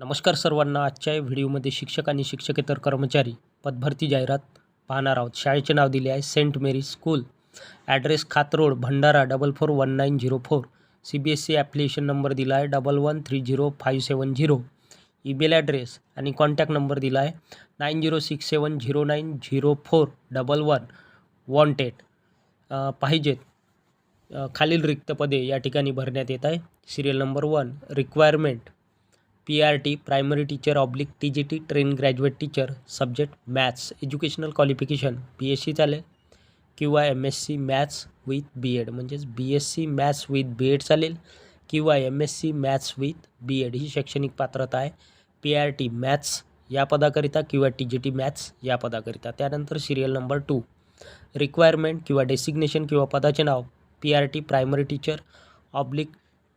नमस्कार सर्वांना. आजच्या या व्हिडिओमध्ये शिक्षक आणि शिक्षकेतर कर्मचारी पदभरती जाहिरात पाहणार आहोत. शाळेचे नाव दिले आहे सेंट मेरीज स्कूल. ॲड्रेस खात road Bhandara 441904. CBSE application number दिला आहे 11300570. ईमेल ॲड्रेस आणि कॉन्टॅक्ट नंबर दिला आहे 9067090411. वॉन्टेड पाहिजेत खालील रिक्त पदे या ठिकाणी भरण्यात येत आहे. Serial number 1 requirement PRT primary teacher oblique TGT train graduate teacher subject maths. Educational qualification BSc चालेल किंवा MSc मॅथ्स विथ BEd म्हणजेच BSc मॅथ्स विथ BEd चालेल किंवा MSc मॅथ्स विथ BEd ही शैक्षणिक पात्रता आहे. PRT मॅथ्स या पदाकरिता किंवा TGT मॅथ्स या पदाकरिता. त्यानंतर सिरियल नंबर 2 रिक्वायरमेंट किंवा डेसिग्नेशन किंवा पदाचे नाव PRT primary teacher oblique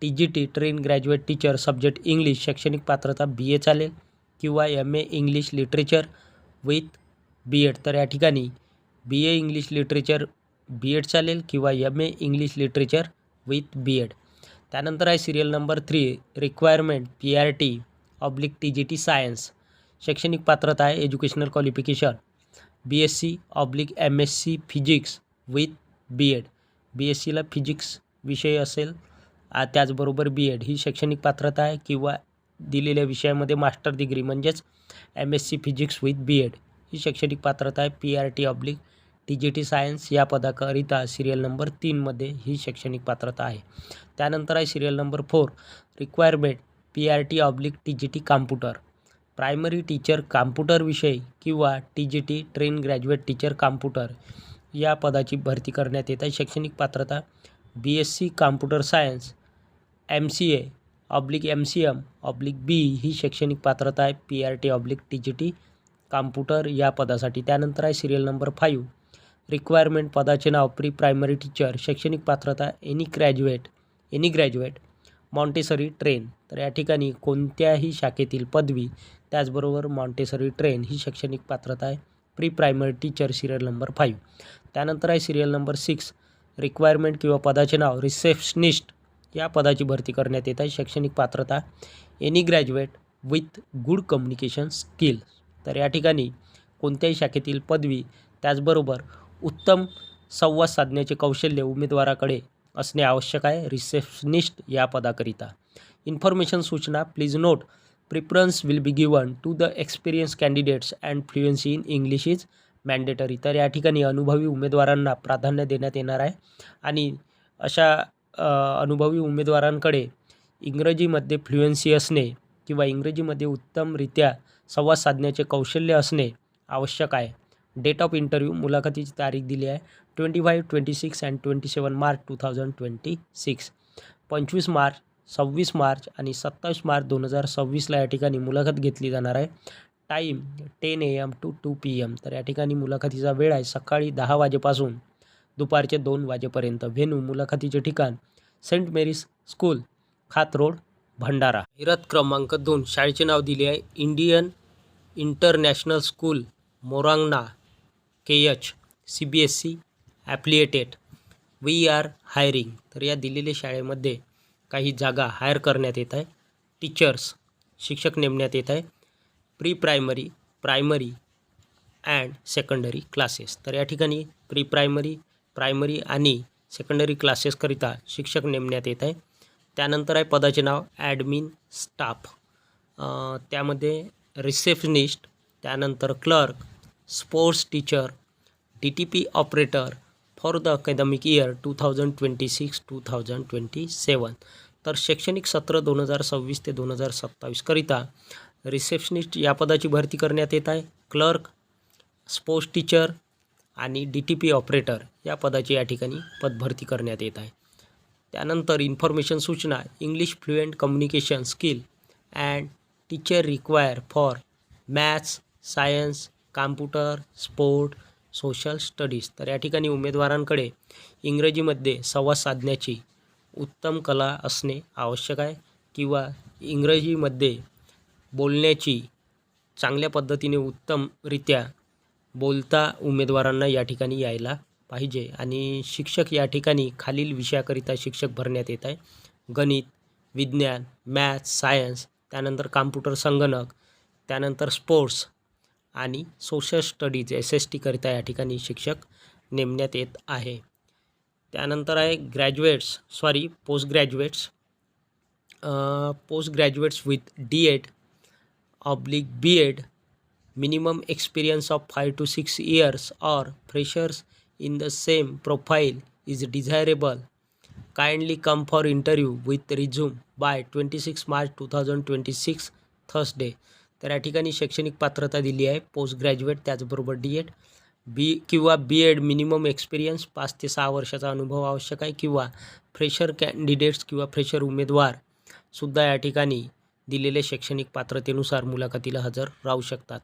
TGT train graduate teacher subject English. शैक्षणिक पात्रता BA चालेल किंवा MA English literature with BEd. तर या ठिकाणी BA इंग्लिश लिटरेचर BEd चालेल किंवा MA English literature with BEd. त्यानंतर आहे serial number 3 requirement PRT oblique TGT science. शैक्षणिक पात्रता आहे educational qualification BSc oblique MSc physics with BEd. BScला फिजिक्स विषय असेल त्याचबरोबर BEd ही शैक्षणिक पात्रता आहे किंवा दिलेल्या विषयामध्ये मास्टर डिग्री म्हणजेच MSc फिजिक्स विथ BEd ही शैक्षणिक पात्रता आहे. PRT ऑब्लिक TGT सायन्स या पदाकरिता सिरियल नंबर 3मध्ये ही शैक्षणिक पात्रता आहे. त्यानंतर आहे serial number 4 requirement PRT oblique TGT computer primary teacher computer विषय किंवा TGT train graduate teacher computer या पदाची भरती करण्यात येत आहे. शैक्षणिक पात्रता BSc computer science MCA oblique MCM oblique B ही शैक्षणिक पात्रता आहे PRT ऑब्लिक TGT कॉम्प्युटर या पदासाठी. त्यानंतर आहे सिरियल नंबर 5 रिक्वायरमेंट पदाचे नाव प्री प्रायमरी टीचर. शैक्षणिक पात्रता एनी ग्रॅज्युएट मॉन्टेसरी ट्रेन. तर या ठिकाणी कोणत्याही शाखेतील पदवी त्याचबरोबर मॉन्टेसरी ट्रेन ही शैक्षणिक पात्रता आहे pre primary teacher serial number 5. त्यानंतर आहे सिरियल नंबर 6 रिक्वायरमेंट किंवा पदाचे नाव रिसेप्शनिस्ट या पदाची भरती करण्यात येत आहे. शैक्षणिक पात्रता any graduate with good communication skill. तर या ठिकाणी कोणत्याही शाखेतील पदवी त्याचबरोबर उत्तम संवाद साधण्याचे कौशल्य उमेदवाराकडे असणे आवश्यक आहे रिसेप्शनिस्ट या पदाकरिता. इन्फॉर्मेशन सूचना please note preference will be given to the experience candidates and fluency in English is mandatory. तर या ठिकाणी अनुभवी उमेदवारांना प्राधान्य देण्यात येणार आहे आणि अशा अनुभवी उमेदवारांकडे इंग्रजीमध्ये फ्लुएन्सी असणे किंवा इंग्रजीमध्ये उत्तमरित्या संवाद साधण्याचे कौशल्य असणे आवश्यक आहे. डेट ऑफ इंटरव्ह्यू मुलाखतीची तारीख दिली आहे 25, 26 अँड 27 मार्च 2026. 25 मार्च, 26 मार्च आणि 27 मार्च 2026ला या ठिकाणी मुलाखत घेतली जाणार आहे. Time 10 AM to 2 PM. तर या ठिकाणी मुलाखतीचा वेळ आहे सकाळी 10 वाजेपासून दुपारचे 2 वाजेपर्यंत. व्हेन्यू मुलाखतीचे ठिकाण Saint Mary's school Khat road Bhandara. जाहिरात क्रमांक 2 शाळेचे नाव दिले आहे इंडियन इंटरनॅशनल स्कूल मोरांगना KH CBSE affiliated. We are hiring. तर या दिलेल्या शाळेमध्ये काही जागा हायर करण्यात येत आहे. टीचर्स शिक्षक नेमण्यात येत आहे. Pre primary and secondary classes. तर या ठिकाणी प्री प्रायमरी आणि सेकंडरी क्लासेसकरिता शिक्षक नेमण्यात येत आहे. त्यानंतर आहे पदाचे नाव ॲडमिन स्टाफ. त्यामध्ये रिसेप्शनिस्ट, त्यानंतर clerk, sports teacher, DTP operator for the academic year 2026-2027. तर शैक्षणिक सत्र 2026 ते 2027 करिता रिसेप्शनिस्ट या पदाची भरती करण्यात येत आहे. क्लर्क, स्पोर्ट्स टीचर आणि DTP ऑपरेटर या पदाची या ठिकाणी पदभरती करण्यात येत आहे. त्यानंतर इन्फॉर्मेशन सूचना English fluent communication skill and teacher require for maths, science, computer, sport, social studies. तर या ठिकाणी उमेदवारांकडे इंग्रजीमध्ये संवाद साधण्याची उत्तम कला असणे आवश्यक आहे किंवा इंग्रजीमध्ये बोलण्याची चांगल्या पद्धतीने उत्तमरित्या बोलता उमेदवारांना या ठिकाणी यायला पाहिजे. आणि शिक्षक या ठिकाणी खालील विषयाकरिता शिक्षक भरण्यात येत आहे गणित, विज्ञान, मॅथ्स, सायन्स, त्यानंतर कॉम्प्युटर संगणक, त्यानंतर स्पोर्ट्स आणि सोशल स्टडीज SST करिता या ठिकाणी शिक्षक नेमण्यात येत आहे. त्यानंतर आहे post graduates with DED/B.Ed, minimum experience of 5 to 6 years or freshers in the same profile is desirable. Kindly come for interview with resume by 26 March 2026 Thursday. तर या ठिकाणी शैक्षणिक पात्रता दिली आहे पोस्ट ग्रॅज्युएट, त्याचबरोबर DED किंवा B.Ed मिनिमम एक्सपिरियन्स 5 ते 6 वर्षाचा अनुभव आवश्यक आहे, किंवा फ्रेशर कॅन्डिडेट्स किंवा फ्रेशर उमेदवार सुद्धा या ठिकाणी दिलेल्या शैक्षणिक पात्रतेनुसार मुलाखतीला हजर राहू शकतात.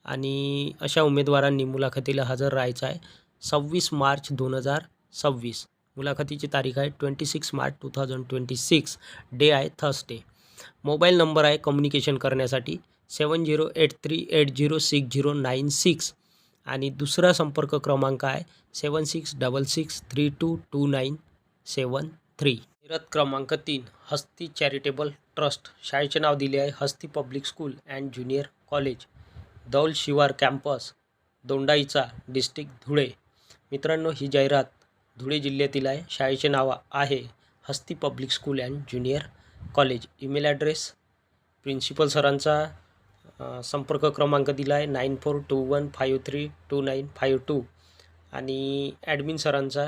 आणि अशा उमेदवारांनी मुलाखतीला हजर राहायचं आहे 26 मार्च 2026. मुलाखतीची तारीख आहे 26 मार्च 2026. डे आहे थर्सडे. मोबाईल नंबर आहे कम्युनिकेशन करण्यासाठी 7083806096 आणि दुसरा संपर्क क्रमांक आहे 7666322973. निरत क्रमांक 3 हस्ती चॅरिटेबल ट्रस्ट. शाळेचे नाव दिले आहे Hasti public school and junior college, Daul Shivar campus, Dondaicha, district Dhule. मित्रांनो, ही जाहिरात धुळे जिल्ह्यातील आहे. शाळेचे नाव आहे Hasti public school and junior college. Email address, principal सरांचा संपर्क क्रमांक दिला आहे 9421532952 आणि ॲडमिन सरांचा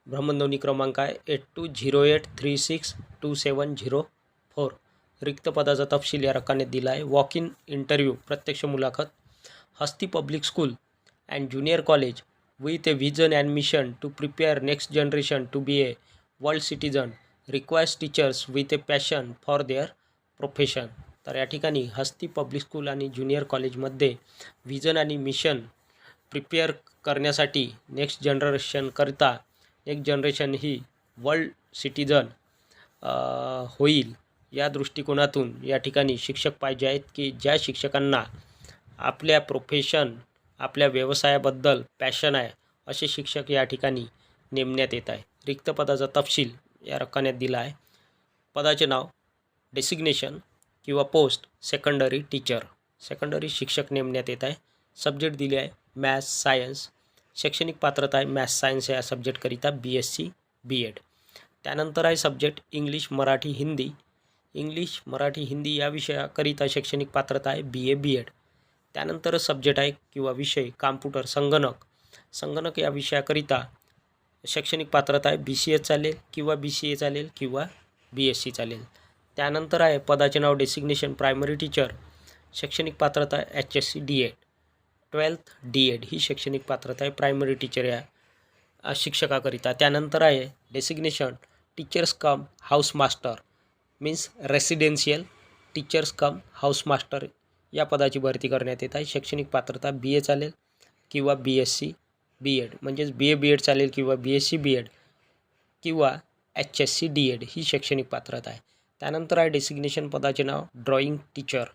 भ्रमणध्वनी क्रमांक आहे 8208362704. रिक्त पदाचा तपशील या रकान्यात दिला आहे. वॉक इन इंटरव्ह्यू, प्रत्यक्ष मुलाखत. Hasti public school and junior college with a vision and mission to prepare next generation to be a world citizen, requires teachers with a passion for their profession. तर या ठिकाणी हस्ती पब्लिक स्कूल आणि junior कॉलेजमध्ये vision आणि mission prepare करण्यासाठी next generation ही world citizen होईल या दृष्टिकोनातून या ठिकाणी शिक्षक पाहिजे आहेत, की ज्या शिक्षकांना आपल्या आपल्या व्यवसायाबद्दल पॅशन आहे, असे शिक्षक या ठिकाणी नेमण्यात येत आहे. रिक्त पदाचा तपशील या रकान्यात दिला आहे. पदाचे नाव, डेसिग्नेशन किंवा पोस्ट सेकंडरी टीचर, सेकंडरी शिक्षक नेमण्यात येत आहे. सब्जेक्ट दिले आहे मॅथ्स सायन्स. शैक्षणिक पात्रता आहे मॅथ्स सायन्स या सब्जेक्टकरिता BSc B.Ed. त्यानंतर आहे सब्जेक्ट इंग्लिश मराठी हिंदी या विषयाकरिता शैक्षणिक पात्रता आहे BA B.Ed. त्यानंतर सब्जेक्ट आहे किंवा विषय कॉम्प्युटर संगणक या विषयाकरिता शैक्षणिक पात्रता आहे BCA चालेल किंवा BCA चालेल किंवा BSc चालेल. त्यानंतर आहे पदाचे नाव डेसिग्नेशन प्रायमरी टीचर. शैक्षणिक पात्रता आहे HSC D.Ed. 12th D.Ed ही शैक्षणिक पात्रता आहे प्रायमरी टीचर या शिक्षकाकरिता. त्यानंतर आहे designation teachers cum house master, means residential teachers cum house master या पदाची भरती करण्यात येत आहे. शैक्षणिक पात्रता BA चालेल किंवा BSc B.Ed, म्हणजेच BA B.Ed चालेल किंवा BSc B.Ed किंवा HSC D.Ed ही शैक्षणिक पात्रता आहे. त्यानंतर आहे डेसिग्नेशन पदाचे नाव ड्रॉइंग टीचर.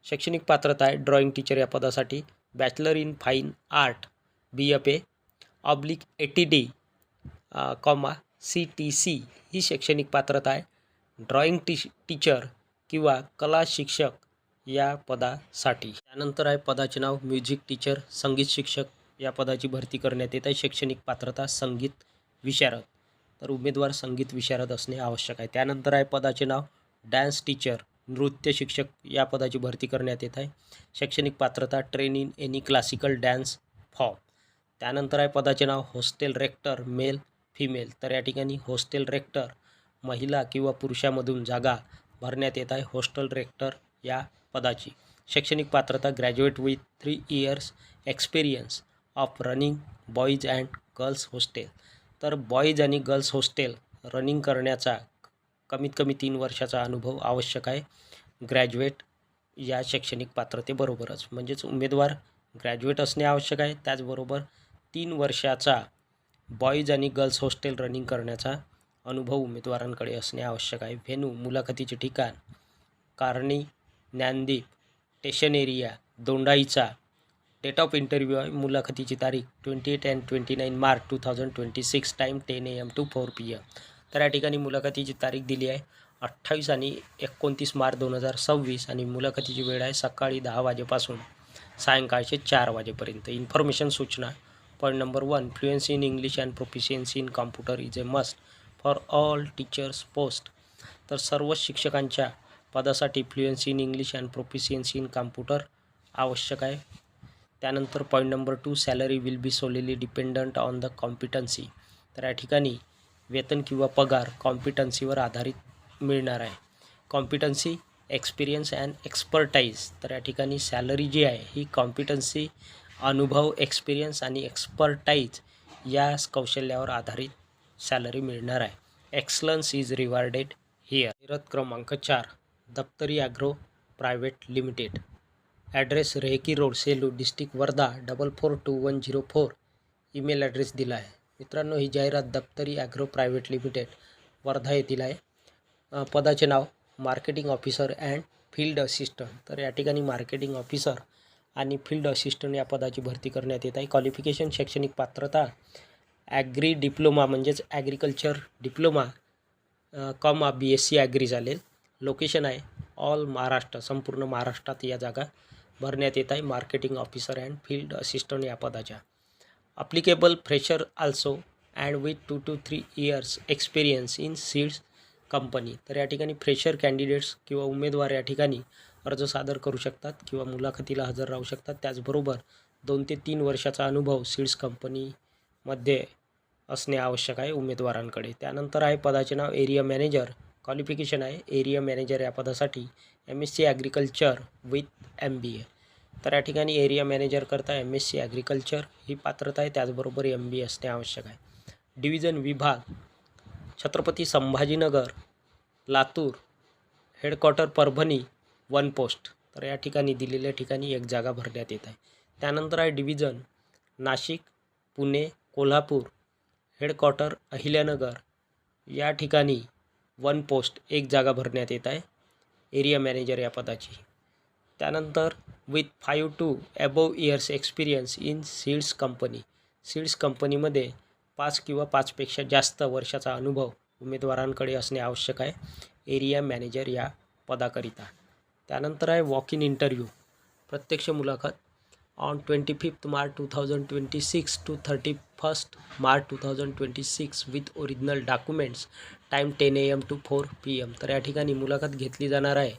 शैक्षणिक पात्रता आहे ड्रॉइंग टीचर या पदासाठी bachelor in fine art BFA/ATD, CTC ही शैक्षणिक पात्रता आहे ड्रॉइंग टीचर किंवा कला शिक्षक या पदासाठी. त्यानंतर आहे पदाचे नाव म्युझिक टीचर, संगीत शिक्षक या पदाची भरती करण्यात येत आहे. शैक्षणिक पात्रता संगीत विशारद, तर उमेदवार संगीत विशारद असणे आवश्यक आहे. त्यानंतर आहे पदाचे नाव डान्स टीचर, नृत्य शिक्षक या पदाची भरती करण्यात येत आहे. शैक्षणिक पात्रता train in any classical dance form. त्यानंतर आहे पदाचे नाव हॉस्टेल रेक्टर मेल फिमेल, तर या ठिकाणी हॉस्टेल रेक्टर महिला किंवा पुरुषामधून जागा भरण्यात येत आहे हॉस्टेल रेक्टर या पदाची. शैक्षणिक पात्रता graduate with 3 years experience of running boys and girls hostel, तर बॉईज आणि गर्ल्स हॉस्टेल रनिंग करण्याचा कमीत कमी 3 वर्षाचा अनुभव आवश्यक आहे ग्रॅज्युएट या शैक्षणिक पात्रतेबरोबरच. म्हणजेच उमेदवार ग्रॅज्युएट असणे आवश्यक आहे, त्याचबरोबर 3 वर्षाचा बॉईज आणि गर्ल्स हॉस्टेल रनिंग करण्याचा अनुभव उमेदवारांकडे असणे आवश्यक आहे. व्हेन्यू, मुलाखतीचे ठिकाण कारणी, Gyandeep, station area, Dondaicha. Date of interview आहे मुलाखतीची तारीख 28 and 29 March 2026. Time 10 AM to 4 PM. तर या ठिकाणी मुलाखतीची तारीख दिली आहे 28 आणि 29 मार्च 2026 आणि मुलाखतीची वेळ आहे सकाळी 10 वाजेपासून सायंकाळचे 4 वाजेपर्यंत. इन्फॉर्मेशन सूचना. Point number 1, fluency in English and proficiency in computer is a must for all teachers post. तर सर्व शिक्षकांच्या पदासाठी fluency in English and proficiency in computer आवश्यक आहे. त्यानंतर point number 2, salary will be सोलिली dependent on the competency. तर या ठिकाणी वेतन किंवा पगार कॉम्पिटन्सीवर आधारित मिळणार आहे. Competency, experience and expertise. तर या ठिकाणी सॅलरी जी आहे ही कॉम्पिटन्सी, अनुभव, एक्सपिरियन्स आणि एक्सपर्टाईज या कौशल्यावर आधारित सॅलरी मिळणार आहे. Excellence is rewarded here. जाहिरात क्रमांक 4, Daftari agro private limited. Address Rehki road, Selu, district Wardha 442104. Email address दिला आहे. मित्रांनो, ही जाहिरात Daftari agro private limited Wardha येथील आहे. पदाचे नाव marketing officer and field assistant. तर या ठिकाणी मार्केटिंग ऑफिसर आणि फील्ड असिस्टंट या पदाची भरती करण्यात येत आहे. क्वालिफिकेशन, शैक्षणिक पात्रता ॲग्री डिप्लोमा म्हणजेच agriculture diploma comma BSc agri झालेल. लोकेशन आहे ऑल महाराष्ट्र, संपूर्ण महाराष्ट्रात या जागा भरण्यात येत आहे marketing officer and field assistant या पदाच्या. Applicable fresher also and with 2 to 3 years experience in seeds company. तर या ठिकाणी फ्रेशर कॅन्डिडेट्स किंवा उमेदवार या ठिकाणी अर्ज सादर करू शकतात किंवा मुलाखतीला हजर राहू शकतात. त्याचबरोबर 2 ते 3 वर्षाचा अनुभव सीड्स कंपनीमध्ये असणे आवश्यक आहे उमेदवारांकडे. त्यानंतर आहे पदाचे नाव एरिया मॅनेजर. क्वालिफिकेशन आहे एरिया मॅनेजर या पदासाठी MSc ॲग्रिकल्चर विथ MBA. तर या ठिकाणी एरिया मॅनेजर करता MSc ॲग्रिकल्चर ही पात्रता आहे, त्याचबरोबर MBA असणे आवश्यक आहे. डिव्हिजन विभाग छत्रपती संभाजीनगर, लातूर, हेडक्वार्टर परभणी, 1 पोस्ट. तर या ठिकाणी दिलेल्या ठिकाणी 1 जागा भरण्यात येत आहे. त्यानंतर आहे डिव्हिजन नाशिक, पुणे, कोल्हापूर, हेडक्वार्टर अहिल्यानगर या ठिकाणी 1 पोस्ट 1 जागा भरण्यात येत आहे एरिया मॅनेजर या पदाची. त्यानंतर with 5 to above years experience in seeds company. Seeds कंपनीमध्ये 5 किंवा 5पेक्षा जास्त वर्षाचा अनुभव उमेदवारांकडे असणे आवश्यक आहे एरिया मॅनेजर या पदाकरिता. त्यानंतर आहे वॉक इन इंटरव्ह्यू, प्रत्यक्ष मुलाखत on 25 March 2026 to 31 March 2026 with original documents. Time 10 AM to 4 PM. तर या ठिकाणी मुलाखत घेतली जाणार आहे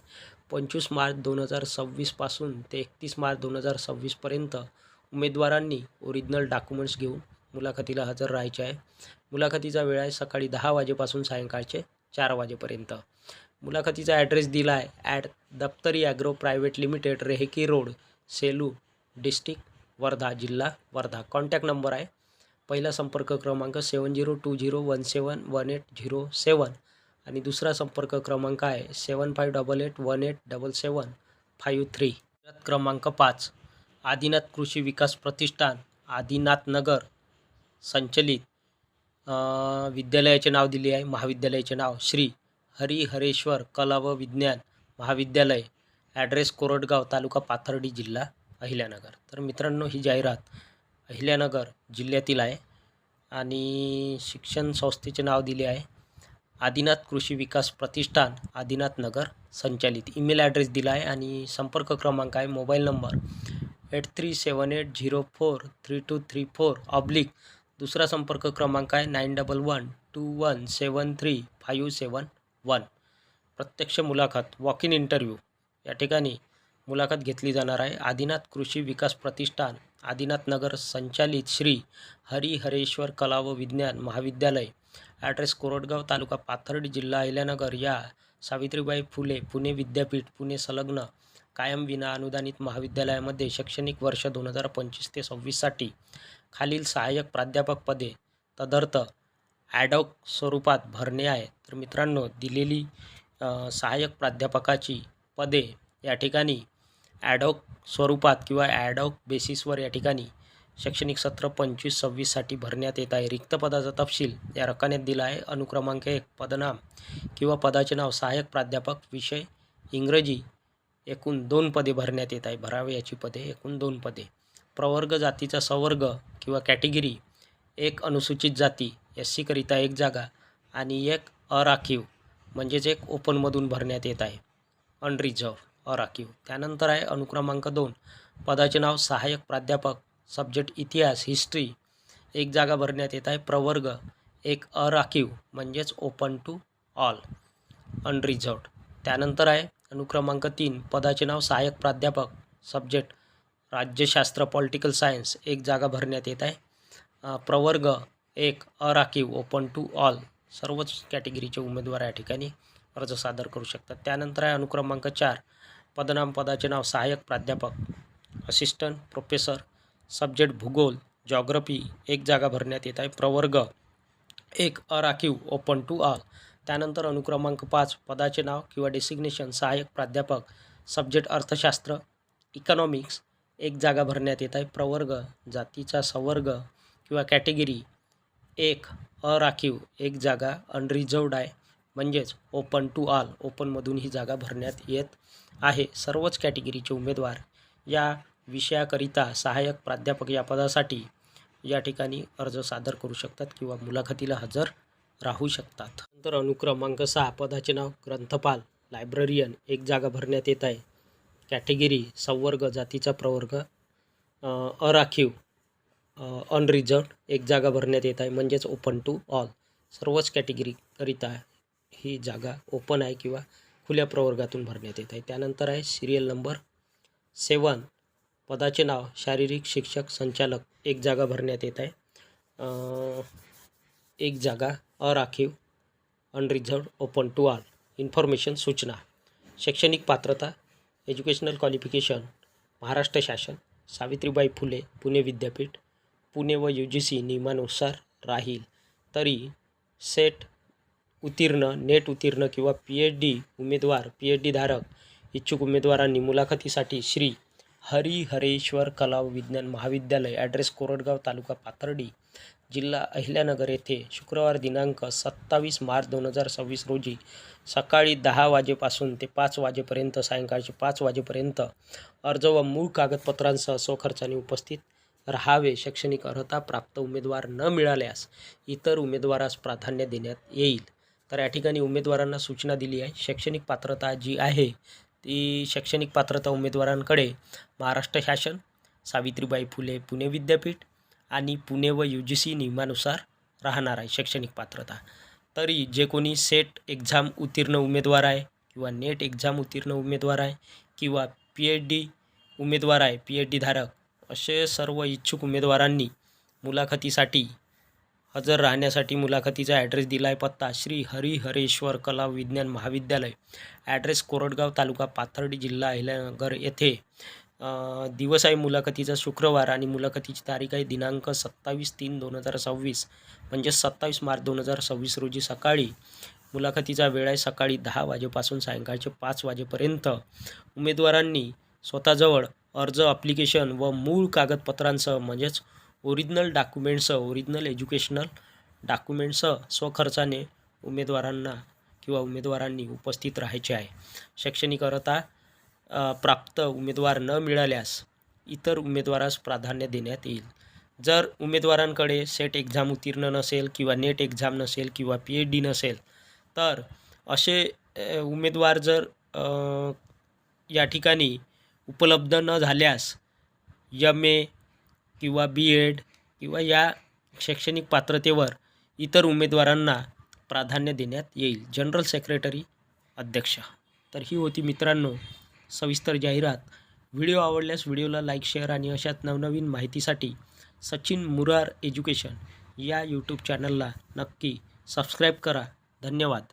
25 मार्च 2026 पासून ते 31 मार्च 2026पर्यंत. उमेदवारांनी ओरिजिनल डॉक्युमेंट्स घेऊन मुलाखतीला हजर राहायचे आहे. मुलाखतीचा वेळ आहे सकाळी 10 वाजेपासून सायंकाळचे 4 वाजेपर्यंत. मुलाखतीचा ॲड्रेस दिला आहे at Daftari agro private limited, Rehki road, Selu, district Wardha, जिल्हा वर्धा. कॉन्टॅक्ट नंबर आहे पहिला संपर्क क्रमांक 7020171807 आणि दुसरा संपर्क क्रमांक आहे 7588187753. क्रमांक 5, आदिनाथ कृषी विकास प्रतिष्ठान, आदिनाथ नगर संचलित विद्यालयाचे नाव दिले आहे. महाविद्यालयाचे नाव श्री हरिहरेश्वर कला व विज्ञान महाविद्यालय. ॲड्रेस कोरडगाव, तालुका पाथर्डी, जिल्हा अहिल्यानगर. तर मित्रांनो, ही जाहिरात अहिल्यानगर जिल्ह्यातील आहे आणि शिक्षण संस्थेचे नाव दिले आहे आदिनाथ कृषी विकास प्रतिष्ठान, आदिनाथ नगर संचालित. ईमेल ॲड्रेस दिला आहे आणि संपर्क क्रमांक आहे मोबाईल नंबर 8378043234 दुसरा संपर्क क्रमांक आहे 9112173571. प्रत्यक्ष मुलाखत, वॉक इन इंटरव्ह्यू या ठिकाणी मुलाखत घेतली जाणार आहे. आदिनाथ कृषी विकास प्रतिष्ठान, आदिनाथ नगर संचालित श्री हरिहरेश्वर कला व विज्ञान महाविद्यालय. ॲड्रेस कोरडगाव, तालुका पाथर्डी, जिल्हा अहिल्यानगर या सावित्रीबाई फुले पुणे विद्यापीठ पुणे संलग्न कायम विना अनुदानित महाविद्यालयामध्ये शैक्षणिक वर्ष 2025 ते 26 साठी खालील सहाय्यक प्राध्यापक पदे तदर्थ ॲडॉक स्वरूपात भरणे आहे. तर मित्रांनो, दिलेली सहाय्यक प्राध्यापकाची पदे या ठिकाणी ॲडॉक स्वरूपात किंवा ॲडॉक बेसिसवर या ठिकाणी शैक्षणिक सत्र 25-26 साठी भरण्यात येत आहे. रिक्त पदाचा तपशील या रकान्यात दिला आहे. अनुक्रमांक 1, पदनाम किंवा पदाचे नाव सहाय्यक प्राध्यापक, विषय इंग्रजी, एकूण 2 पदे भरण्यात येत आहे. भरावयाची पदे एकूण 2 पदे. प्रवर्ग जातीचा संवर्ग किंवा कॅटेगरी 1 अनुसूचित जाती SC करिता 1 जागा आणि 1 अराखीव म्हणजेच एक ओपनमधून भरण्यात येत आहे, अनरिझर्व्ह अराखीव. त्यानंतर आहे अनुक्रमांक 2, पदाचे नाव सहाय्यक प्राध्यापक, सब्जेक्ट इतिहास हिस्ट्री, एक जागा भरण्यात येत आहे, प्रवर्ग एक अराखीव म्हणजेच ओपन टू ऑल, अनरिझर्व्ड. त्यानंतर आहे अनुक्रमांक 3, पदाचे नाव सहाय्यक प्राध्यापक, सब्जेक्ट राज्यशास्त्र पॉलिटिकल सायन्स, एक जागा भरण्यात येत आहे, प्रवर्ग एक अराखीव ओपन टू ऑल. सर्वच कॅटेगरीचे उमेदवार या ठिकाणी अर्ज सादर करू शकतात. त्यानंतर आहे अनुक्रमांक 4, पदाचे नाव सहाय्यक प्राध्यापक, असिस्टंट प्रोफेसर, सब्जेक्ट भूगोल जॉग्रफी, एक जागा भरण्यात येत आहे, प्रवर्ग एक अराखीव ओपन टू ऑल. त्यानंतर अनुक्रमांक 5, पदाचे नाव किंवा डेसिग्नेशन सहाय्यक प्राध्यापक, सब्जेक्ट अर्थशास्त्र इकॉनॉमिक्स, एक जागा भरण्यात येत आहे, प्रवर्ग जातीचा संवर्ग किंवा कॅटेगरी एक अराखीव, एक जागा अनरिझर्व्ड आहे म्हणजेच ओपन टू ऑल, ओपनमधून ही जागा भरण्यात येत आहे. सर्वच कॅटेगरीचे उमेदवार या विषयाकरिता सहाय्यक प्राध्यापक या पदासाठी या ठिकाणी अर्ज सादर करू शकतात किंवा मुलाखतीला हजर राहू शकतात. नंतर अनुक्रमांक 6, पदाचे नाव ग्रंथपाल लायब्ररियन, एक जागा भरण्यात येत आहे, कॅटेगरी संवर्ग जातीचा प्रवर्ग अराखीव अनरिझर्व्ड, एक जागा भरण्यात येत आहे म्हणजेच ओपन टू ऑल. सर्वच कॅटेगरीकरिता ही जागा ओपन आहे किंवा खुल्या प्रवर्गातून भरण्यात येत आहे. त्यानंतर आहे सिरियल नंबर 7, पदाचे नाव शारीरिक शिक्षक संचालक, एक जागा भरण्यात येत आहे, एक जागा अराखीव अनरिझर्व्ड ओपन टू ऑल. इन्फॉर्मेशन सूचना, शैक्षणिक पात्रता एज्युकेशनल क्वालिफिकेशन महाराष्ट्र शासन, सावित्रीबाई फुले पुणे विद्यापीठ, पुणे व UGC नियमानुसार राहील तरी सेट उत्तीर्ण, नेट उत्तीर्ण किंवा PhD उमेदवार, PhD धारक इच्छुक उमेदवारांनी मुलाखतीसाठी श्री हरिहरेश्वर कला व विज्ञान महाविद्यालय, ॲड्रेस कोरडगाव, तालुका पाथर्डी, जिल्हा अहिल्यानगर येथे शुक्रवार दिनांक 27 मार्च 2026 रोजी सकाळी 10 वाजेपासून ते 5 वाजेपर्यंत, सायंकाळचे 5 वाजेपर्यंत अर्ज व मूळ कागदपत्रांसह स्वखर्चाने उपस्थित राहावे. शैक्षणिक अर्हता प्राप्त उमेदवार न मिळाल्यास इतर उमेदवारास प्राधान्य देण्यात येईल. तर या ठिकाणी उमेदवारांना सूचना दिली आहे. शैक्षणिक पात्रता जी आहे ती शैक्षणिक पात्रता उमेदवारांकडे महाराष्ट्र शासन, सावित्रीबाई फुले पुणे विद्यापीठ आणि पुणे व UGC नियमानुसार राहणार आहे शैक्षणिक पात्रता. तरी जे कोणी सेट एक्झाम उत्तीर्ण उमेदवार आहे किंवा नेट एक्झाम उत्तीर्ण उमेदवार आहे किंवा PhD उमेदवार आहे, PhD धारक, असे सर्व इच्छुक उमेदवारांनी मुलाखतीसाठी हजर राहण्यासाठी मुलाखतीचा ॲड्रेस दिला आहे. पत्ता श्री हरिहरेश्वर कला विज्ञान महाविद्यालय, ॲड्रेस कोरडगाव, तालुका पाथर्डी, जिल्हा अहिल्यानगर येथे. दिवस आहे मुलाखतीचा शुक्रवार आणि मुलाखतीची तारीख आहे दिनांक 27/3/2026 म्हणजे 27 मार्च 2026 रोजी सकाळी. मुलाखतीचा वेळ आहे सकाळी 10 वाजेपासून सायंकाळचे 5 वाजेपर्यंत. उमेदवारांनी स्वतःजवळ अर्ज ॲप्लिकेशन व मूळ कागदपत्रांसह म्हणजेच ओरिजिनल डॉक्युमेंट्ससह, ओरिजिनल एज्युकेशनल डॉक्युमेंट्ससह स्वखर्चाने उमेदवारांनी उपस्थित राहायचे आहे. शैक्षणिक अर्हता प्राप्त उमेदवार न मिळाल्यास इतर उमेदवारास प्राधान्य देण्यात येईल. जर उमेदवारांकडे सेट एक्झाम उत्तीर्ण नसेल किंवा नेट एक्झाम नसेल किंवा PhD नसेल तर असे उमेदवार जर या ठिकाणी उपलब्ध न झाल्यास MA किंवा B.Ed किंवा या शैक्षणिक पात्रतेवर इतर उमेदवारांना प्राधान्य देण्यात येईल. जनरल सेक्रेटरी अध्यक्ष. तर ही होती मित्रांनो सविस्तर जाहिरात. व्हिडिओ आवडल्यास व्हिडिओला लाईक, शेअर आणि अशाच नवनवीन माहितीसाठी सचिन मुरार एज्युकेशन या YouTube चॅनलला नक्की सबस्क्राईब करा. धन्यवाद.